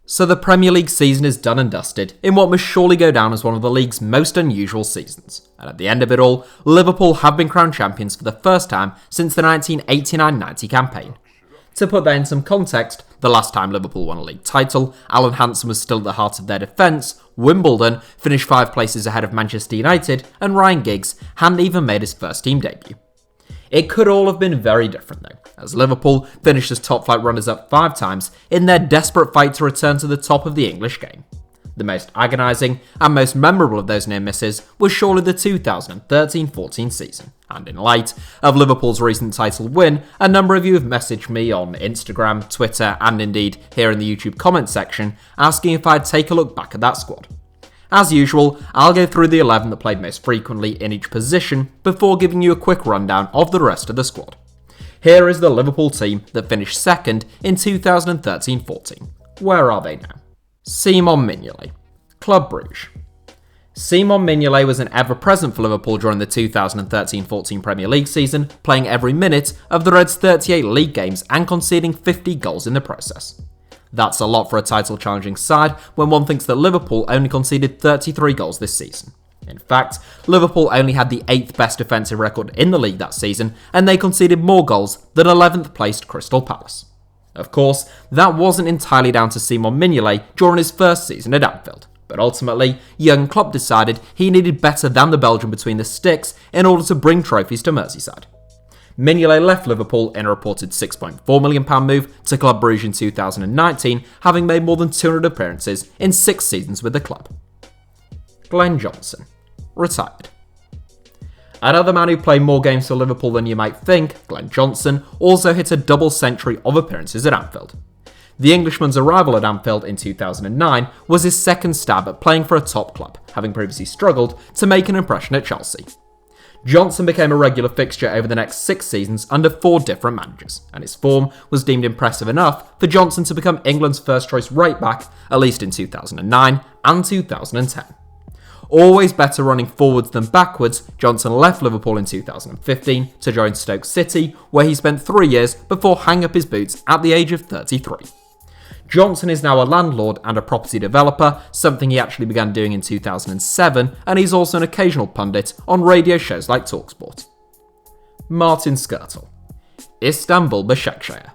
So the Premier League season is done and dusted in what must surely go down as one of the league's most unusual seasons. And at the end of it all, Liverpool have been crowned champions for the first time since the 1989-90 campaign. To put that in some context, the last time Liverpool won a league title, Alan Hansen was still at the heart of their defence, Wimbledon finished 5 places ahead of Manchester United, and Ryan Giggs hadn't even made his first team debut. It could all have been very different though, as Liverpool finished as top-flight runners-up 5 times in their desperate fight to return to the top of the English game. The most agonising and most memorable of those near misses was surely the 2013-14 season, and in light of Liverpool's recent title win, a number of you have messaged me on Instagram, Twitter and indeed here in the YouTube comment section asking if I'd take a look back at that squad. As usual, I'll go through the 11 that played most frequently in each position before giving you a quick rundown of the rest of the squad. Here is the Liverpool team that finished second in 2013-14. Where are they now? Simon Mignolet, Club Brugge. Simon Mignolet was an ever-present for Liverpool during the 2013-14 Premier League season, playing every minute of the Reds' 38 league games and conceding 50 goals in the process. That's a lot for a title-challenging side when one thinks that Liverpool only conceded 33 goals this season. In fact, Liverpool only had the 8th best defensive record in the league that season, and they conceded more goals than 11th placed Crystal Palace. Of course, that wasn't entirely down to Simon Mignolet during his first season at Anfield, but ultimately, young Klopp decided he needed better than the Belgian between the sticks in order to bring trophies to Merseyside. Mignolet left Liverpool in a reported £6.4 million move to Club Brugge in 2019, having made more than 200 appearances in 6 seasons with the club. Glen Johnson, retired. Another man who played more games for Liverpool than you might think, Glen Johnson, also hit a double century of appearances at Anfield. The Englishman's arrival at Anfield in 2009 was his second stab at playing for a top club, having previously struggled to make an impression at Chelsea. Johnson became a regular fixture over the next 6 seasons under 4 different managers, and his form was deemed impressive enough for Johnson to become England's first-choice right-back, at least in 2009 and 2010. Always better running forwards than backwards, Johnson left Liverpool in 2015 to join Stoke City, where he spent 3 years before hanging up his boots at the age of 33. Johnson is now a landlord and a property developer, something he actually began doing in 2007, and he's also an occasional pundit on radio shows like TalkSport. Martin Skrtel, Istanbul Basaksehir.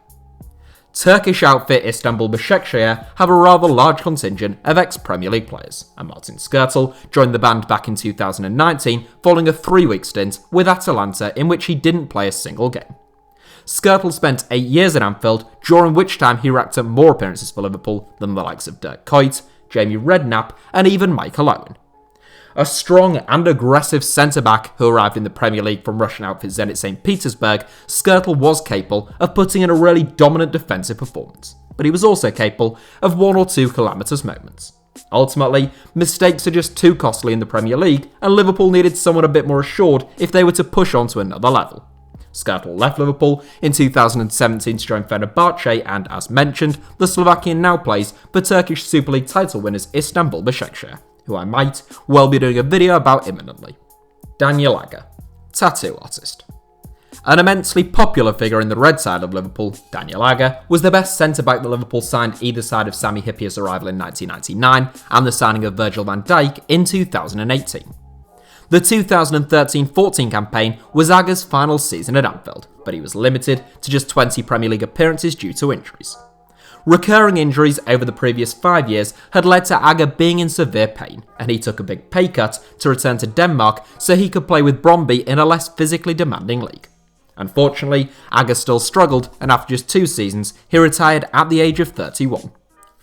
Turkish outfit Istanbul Basaksehir have a rather large contingent of ex-Premier League players, and Martin Skrtel joined the band back in 2019 following a 3-week stint with Atalanta in which he didn't play a single game. Skrtel spent 8 years at Anfield, during which time he racked up more appearances for Liverpool than the likes of Dirk Kuyt, Jamie Redknapp and even Michael Owen. A strong and aggressive centre-back who arrived in the Premier League from Russian outfit Zenit St. Petersburg, Skrtel was capable of putting in a really dominant defensive performance, but he was also capable of 1 or 2 calamitous moments. Ultimately, mistakes are just too costly in the Premier League, and Liverpool needed someone a bit more assured if they were to push on to another level. Skrtel left Liverpool in 2017 to join Fenerbahce and, as mentioned, the Slovakian now plays for Turkish Super League title winners Istanbul Basaksehir, who I might well be doing a video about imminently. Daniel Agger, tattoo artist. An immensely popular figure in the red side of Liverpool, Daniel Agger was the best centre-back that Liverpool signed either side of Sami Hippier's arrival in 1999 and the signing of Virgil van Dijk in 2018. The 2013-14 campaign was Agger's final season at Anfield, but he was limited to just 20 Premier League appearances due to injuries. Recurring injuries over the previous 5 years had led to Agger being in severe pain, and he took a big pay cut to return to Denmark so he could play with Brøndby in a less physically demanding league. Unfortunately, Agger still struggled, and after just 2 seasons, he retired at the age of 31.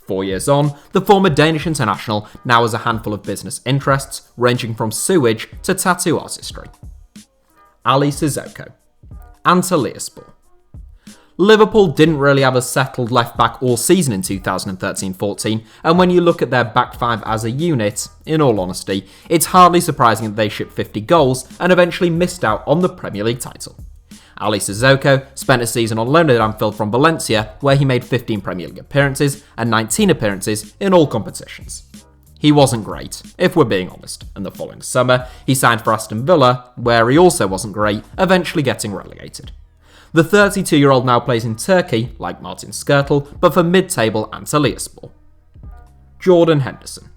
4 years on, the former Danish international now has a handful of business interests, ranging from sewage to tattoo artistry. Ali Sissoko, Antalyaspor. Liverpool didn't really have a settled left-back all season in 2013-14, and when you look at their back 5 as a unit, in all honesty, it's hardly surprising that they shipped 50 goals and eventually missed out on the Premier League title. Ali Sissoko spent a season on loan at Anfield from Valencia, where he made 15 Premier League appearances and 19 appearances in all competitions. He wasn't great, if we're being honest, and the following summer he signed for Aston Villa, where he also wasn't great, eventually getting relegated. The 32-year-old now plays in Turkey, like Martin Skrtel, but for mid-table Antalyaspor. Jordan Henderson.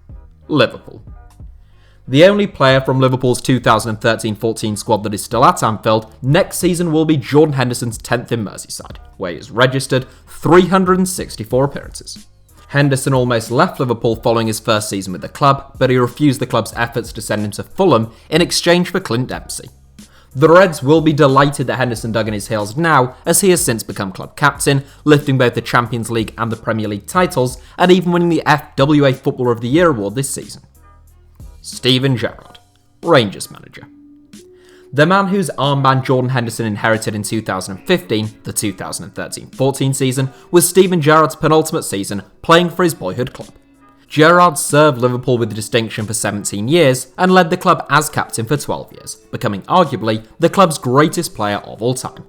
Liverpool. The only player from Liverpool's 2013-14 squad that is still at Anfield next season will be Jordan Henderson's 10th in Merseyside, where he has registered 364 appearances. Henderson almost left Liverpool following his first season with the club, but he refused the club's efforts to send him to Fulham in exchange for Clint Dempsey. The Reds will be delighted that Henderson dug in his heels now, as he has since become club captain, lifting both the Champions League and the Premier League titles, and even winning the FWA Footballer of the Year award this season. Steven Gerrard, Rangers manager. The man whose armband Jordan Henderson inherited in 2015, the 2013-14 season, was Steven Gerrard's penultimate season playing for his boyhood club. Gerrard served Liverpool with distinction for 17 years and led the club as captain for 12 years, becoming arguably the club's greatest player of all time.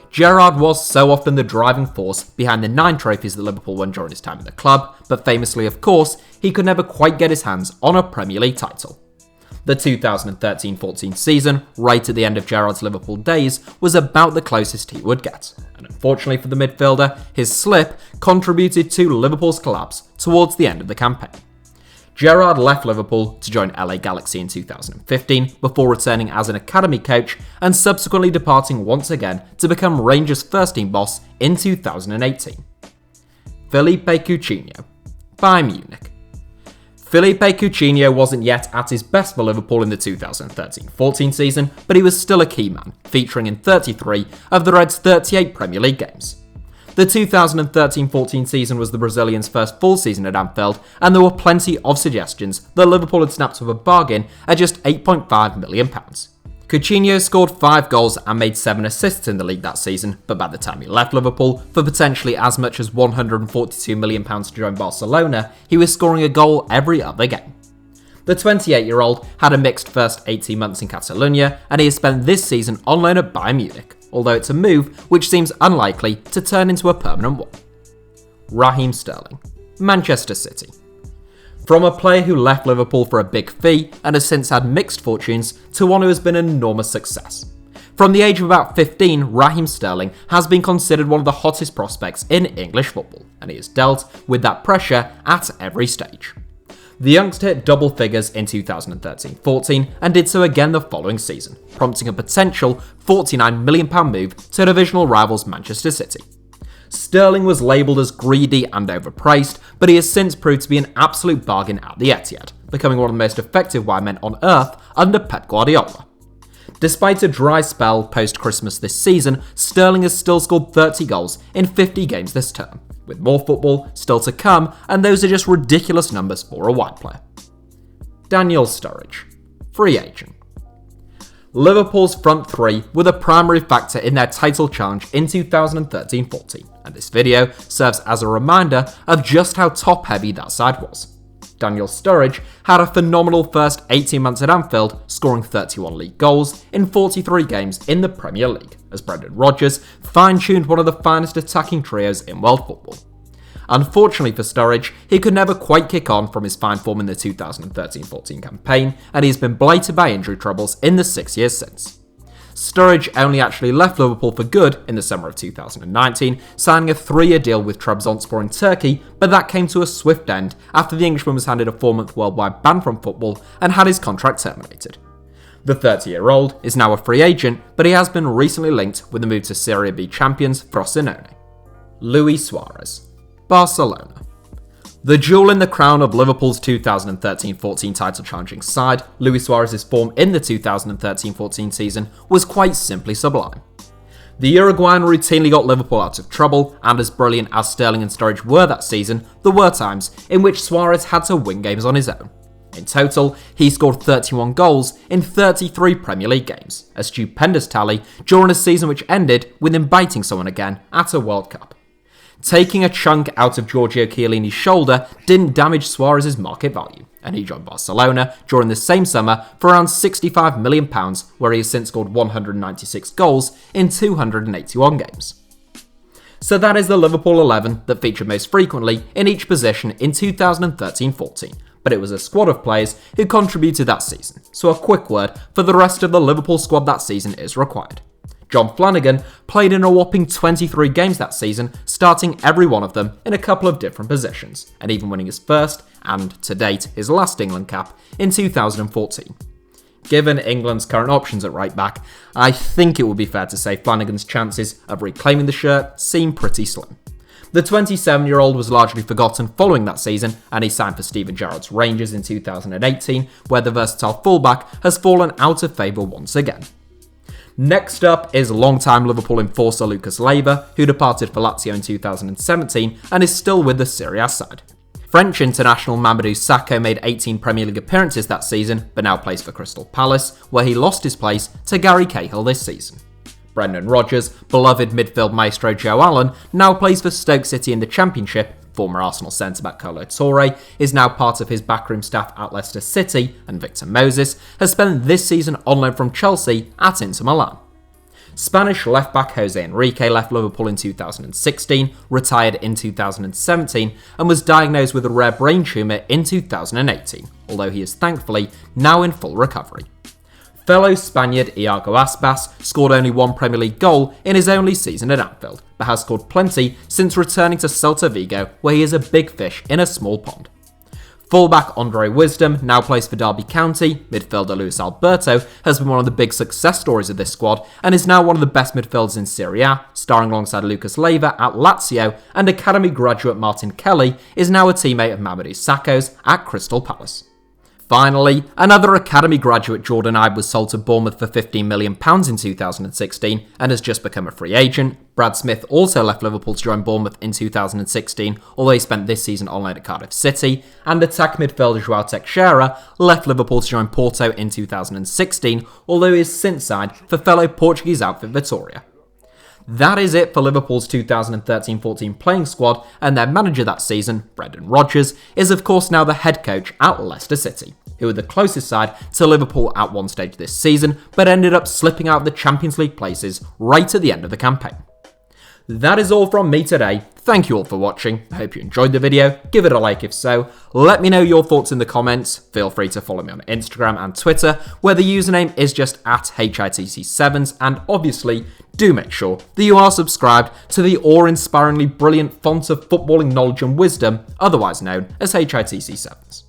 Gerrard was so often the driving force behind the 9 trophies that Liverpool won during his time in the club, but famously, of course, he could never quite get his hands on a Premier League title. The 2013-14 season, right at the end of Gerrard's Liverpool days, was about the closest he would get, and unfortunately for the midfielder, his slip contributed to Liverpool's collapse towards the end of the campaign. Gerrard left Liverpool to join LA Galaxy in 2015 before returning as an academy coach and subsequently departing once again to become Rangers' first-team boss in 2018. Felipe Coutinho, Bayern Munich. Felipe Coutinho wasn't yet at his best for Liverpool in the 2013-14 season, but he was still a key man, featuring in 33 of the Reds' 38 Premier League games. The 2013-14 season was the Brazilian's first full season at Anfield, and there were plenty of suggestions that Liverpool had snapped up a bargain at just £8.5 million. Coutinho scored 5 goals and made 7 assists in the league that season, but by the time he left Liverpool, for potentially as much as £142 million to join Barcelona, he was scoring a goal every other game. The 28-year-old had a mixed first 18 months in Catalonia, and he has spent this season on loan at Bayern Munich, although it's a move which seems unlikely to turn into a permanent one. Raheem Sterling, Manchester City. From a player who left Liverpool for a big fee and has since had mixed fortunes to one who has been an enormous success. From the age of about 15, Raheem Sterling has been considered one of the hottest prospects in English football, and he has dealt with that pressure at every stage. The youngster hit double figures in 2013-14 and did so again the following season, prompting a potential £49 million move to divisional rivals Manchester City. Sterling was labelled as greedy and overpriced, but he has since proved to be an absolute bargain at the Etihad, becoming one of the most effective wide men on earth under Pep Guardiola. Despite a dry spell post-Christmas this season, Sterling has still scored 30 goals in 50 games this term, with more football still to come, and those are just ridiculous numbers for a wide player. Daniel Sturridge, free agent. Liverpool's front three were the primary factor in their title challenge in 2013-14, and this video serves as a reminder of just how top-heavy that side was. Daniel Sturridge had a phenomenal first 18 months at Anfield, scoring 31 league goals in 43 games in the Premier League, as Brendan Rodgers fine-tuned one of the finest attacking trios in world football. Unfortunately for Sturridge, he could never quite kick on from his fine form in the 2013-14 campaign, and he's been blighted by injury troubles in the 6 years since. Sturridge only actually left Liverpool for good in the summer of 2019, signing a 3-year deal with Trabzonspor in Turkey, but that came to a swift end after the Englishman was handed a 4-month worldwide ban from football and had his contract terminated. The 30-year-old is now a free agent, but he has been recently linked with the move to Serie B champions Frosinone. Luis Suarez, Barcelona. The jewel in the crown of Liverpool's 2013-14 title challenging side, Luis Suarez's form in the 2013-14 season was quite simply sublime. The Uruguayan routinely got Liverpool out of trouble, and as brilliant as Sterling and Sturridge were that season, there were times in which Suarez had to win games on his own. In total, he scored 31 goals in 33 Premier League games, a stupendous tally during a season which ended with him biting someone again at a World Cup. Taking a chunk out of Giorgio Chiellini's shoulder didn't damage Suarez's market value, and he joined Barcelona during the same summer for around £65 million, where he has since scored 196 goals in 281 games. So that is the Liverpool 11 that featured most frequently in each position in 2013-14, but it was a squad of players who contributed that season, so a quick word for the rest of the Liverpool squad that season is required. John Flanagan played in a whopping 23 games that season, starting every one of them in a couple of different positions, and even winning his first, and to date his last England cap, in 2014. Given England's current options at right back, I think it would be fair to say Flanagan's chances of reclaiming the shirt seem pretty slim. The 27-year-old was largely forgotten following that season, and he signed for Steven Gerrard's Rangers in 2018, where the versatile fullback has fallen out of favour once again. Next up is longtime Liverpool enforcer Lucas Leiva, who departed for Lazio in 2017 and is still with the Serie A side. French international Mamadou Sakho made 18 Premier League appearances that season, but now plays for Crystal Palace, where he lost his place to Gary Cahill this season. Brendan Rodgers, beloved midfield maestro Joe Allen, now plays for Stoke City in the Championship. Former Arsenal centre-back Kolo Touré is now part of his backroom staff at Leicester City, and Victor Moses has spent this season on loan from Chelsea at Inter Milan. Spanish left-back Jose Enrique left Liverpool in 2016, retired in 2017, and was diagnosed with a rare brain tumour in 2018, although he is thankfully now in full recovery. Fellow Spaniard Iago Aspas scored only one Premier League goal in his only season at Anfield, but has scored plenty since returning to Celta Vigo, where he is a big fish in a small pond. Fullback Andre Wisdom now plays for Derby County. Midfielder Luis Alberto has been one of the big success stories of this squad and is now one of the best midfielders in Serie A, starring alongside Lucas Leiva at Lazio, and academy graduate Martin Kelly is now a teammate of Mamadou Sakho's at Crystal Palace. Finally, another academy graduate, Jordan Ibe, was sold to Bournemouth for £15 million in 2016 and has just become a free agent. Brad Smith also left Liverpool to join Bournemouth in 2016, although he spent this season on loan at Cardiff City, and attack midfielder João Teixeira left Liverpool to join Porto in 2016, although he has since signed for fellow Portuguese outfit Vitória. That is it for Liverpool's 2013-14 playing squad, and their manager that season, Brendan Rodgers, is of course now the head coach at Leicester City, who were the closest side to Liverpool at one stage this season, but ended up slipping out of the Champions League places right at the end of the campaign. That is all from me today. Thank you all for watching. I hope you enjoyed the video. Give it a like if so. Let me know your thoughts in the comments. Feel free to follow me on Instagram and Twitter, where the username is just at HITC Sevens, and obviously do make sure that you are subscribed to the awe-inspiringly brilliant font of footballing knowledge and wisdom, otherwise known as HITC Sevens.